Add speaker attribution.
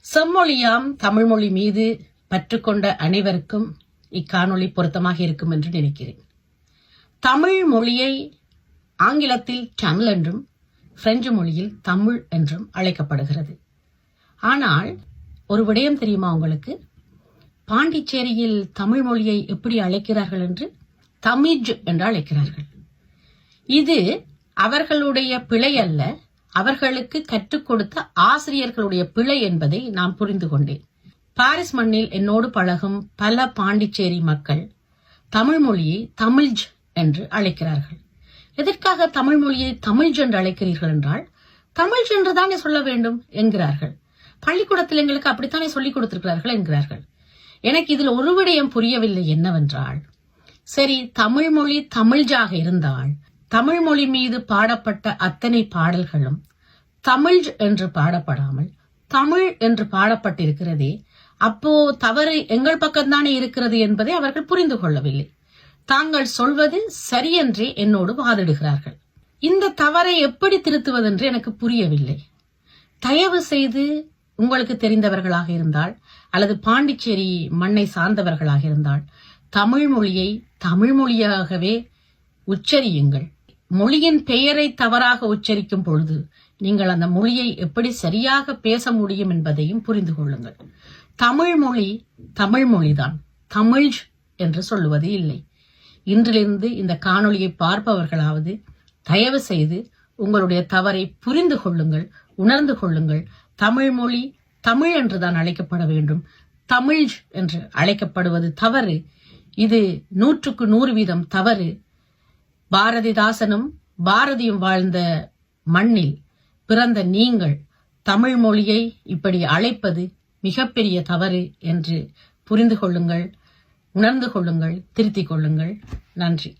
Speaker 1: செம்மொழியாம் தமிழ்மொழி மீது பற்றுக்கொண்ட அனைவருக்கும் இக்காணொளி பொருத்தமாக இருக்கும் என்று நினைக்கிறேன். தமிழ் மொழியை ஆங்கிலத்தில் தமிழ் என்றும் பிரெஞ்சு மொழியில் தமிழ் என்றும் அழைக்கப்படுகிறது. ஆனால் ஒரு விடயம் தெரியுமா உங்களுக்கு? பாண்டிச்சேரியில் தமிழ் மொழியை எப்படி அழைக்கிறார்கள் என்று? தமிழ் என்று அழைக்கிறார்கள். இது அவர்களுடைய பிழை அல்ல, அவர்களுக்கு கற்றுக் கொடுத்த ஆசிரியர்களுடைய பிழை என்பதை நான் புரிந்து கொண்டேன். பாரிஸ் மண்ணில் என்னோடு பழகும் பல பாண்டிச்சேரி மக்கள் தமிழ் மொழியை தமிழ் என்று அழைக்கிறார்கள். எதற்காக தமிழ் மொழியை தமிழ் என்று அழைக்கிறீர்கள் என்றால், தமிழ் என்று தானே சொல்ல வேண்டும் என்கிறார்கள். பள்ளிக்கூடத்தில் எங்களுக்கு அப்படித்தானே சொல்லிக் கொடுத்திருக்கிறார்கள் என்கிறார்கள். எனக்கு இதில் ஒரு விடயம் புரியவில்லை. என்னவென்றால், சரி, தமிழ் மொழி தமிழாக இருந்தால் தமிழ் மொழி மீது பாடப்பட்ட அத்தனை பாடல்களும் தமிழ் என்று பாடப்படாமல் தமிழ் என்று பாடப்பட்டிருக்கிறதே, அப்போ தவறு எங்கள் பக்கம்தானே இருக்கிறது என்பதை அவர்கள் புரிந்து கொள்ளவில்லை. தாங்கள் சொல்வது சரியென்றே என்னோடு வாதிடுகிறார்கள். இந்த தவறை எப்படி திருத்துவதென்று எனக்கு புரியவில்லை. தயவு செய்து உங்களுக்கு தெரிந்தவர்களாக இருந்தால் அல்லது பாண்டிச்சேரி மண்ணை சார்ந்தவர்களாக இருந்தால் தமிழ் மொழியை தமிழ் மொழியாகவே உச்சரியுங்கள். மொழியின் பெயரை தவறாக உச்சரிக்கும் பொழுது நீங்கள் அந்த மொழியை எப்படி சரியாக பேச முடியும் என்பதையும் புரிந்து கொள்ளுங்கள். தமிழ் மொழி தமிழ் மொழிதான், தமிழ் என்று சொல்லுவது இல்லை. இன்றிலிருந்து இந்த காணொளியை பார்ப்பவர்களாவது தயவு செய்து உங்களுடைய தவறை புரிந்து கொள்ளுங்கள், உணர்ந்து கொள்ளுங்கள். தமிழ் மொழி தமிழ் என்றுதான் அழைக்கப்பட வேண்டும். தமிழ் என்று அழைக்கப்படுவது தவறு. இது 100க்கு 100% தவறு. பாரதிதாசனும் பாரதியும் வாழ்ந்த மண்ணில் பிறந்த நீங்கள் தமிழ் மொழியை இப்படி அழைப்பது மிகப்பெரிய தவறு என்று புரிந்து கொள்ளுங்கள், உணர்ந்து கொள்ளுங்கள், திருத்திக் கொள்ளுங்கள். நன்றி.